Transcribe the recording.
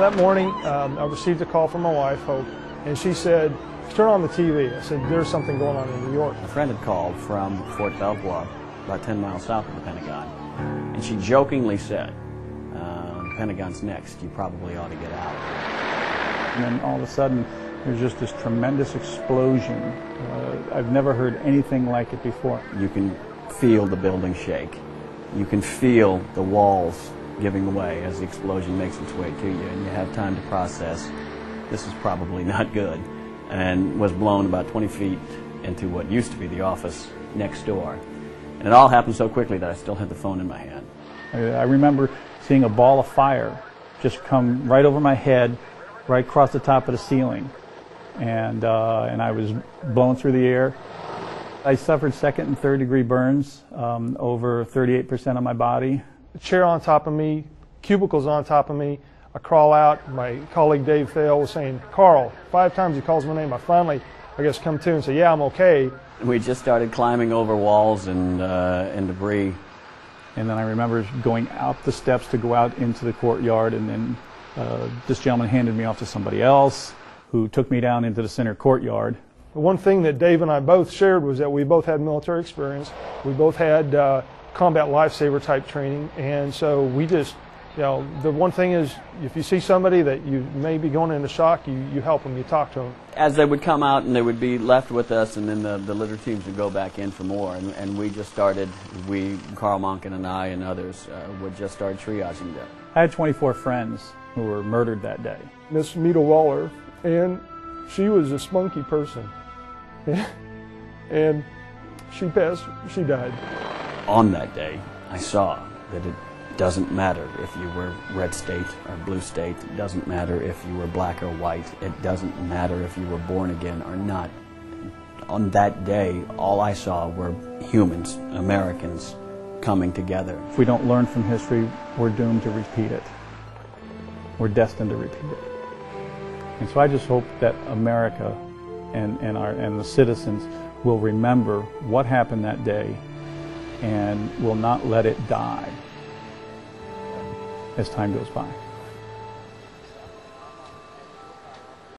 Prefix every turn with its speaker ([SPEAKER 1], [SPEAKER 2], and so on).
[SPEAKER 1] That morning, I received a call from my wife, Hope, and she said, "Turn on the TV." I said, "There's something going on in New York."
[SPEAKER 2] A friend had called from Fort Belvoir, about 10 miles south of the Pentagon, and she jokingly said, "The Pentagon's next, you probably ought to get out."
[SPEAKER 3] And then all of a sudden, there's just this tremendous explosion. I've never heard anything like it before.
[SPEAKER 2] You can feel the building shake. You can feel the walls giving away as the explosion makes its way to you, and you have time to process, this is probably not good, and was blown about 20 feet into what used to be the office next door. And it all happened so quickly that I still had the phone in my hand.
[SPEAKER 3] I remember seeing a ball of fire just come right over my head, right across the top of the ceiling, and I was blown through the air. I suffered second and third degree burns, over 38% of my body.
[SPEAKER 1] A chair on top of me, cubicles on top of me. I crawl out. My colleague Dave Thale was saying, "Carl," 5 times he calls my name. I finally, come to and say, "Yeah, I'm okay."
[SPEAKER 2] We just started climbing over walls and debris.
[SPEAKER 3] And then I remember going out the steps to go out into the courtyard, and then this gentleman handed me off to somebody else who took me down into the center courtyard.
[SPEAKER 1] The one thing that Dave and I both shared was that we both had military experience. We both had combat lifesaver type training, and so we just, the one thing is, if you see somebody that you may be going into shock, you help them, you talk to them.
[SPEAKER 2] As they would come out and they would be left with us, and then the litter teams would go back in for more, and we just started, Carl Monken and I and others, would just start triaging them.
[SPEAKER 3] I had 24 friends who were murdered that day.
[SPEAKER 1] Miss Mita Waller, and she was a spunky person, and she died.
[SPEAKER 2] On that day, I saw that it doesn't matter if you were red state or blue state. It doesn't matter if you were black or white. It doesn't matter if you were born again or not. On that day, all I saw were humans, Americans, coming together.
[SPEAKER 3] If we don't learn from history, we're doomed to repeat it. We're destined to repeat it. And so I just hope that America and the citizens will remember what happened that day and will not let it die as time goes by.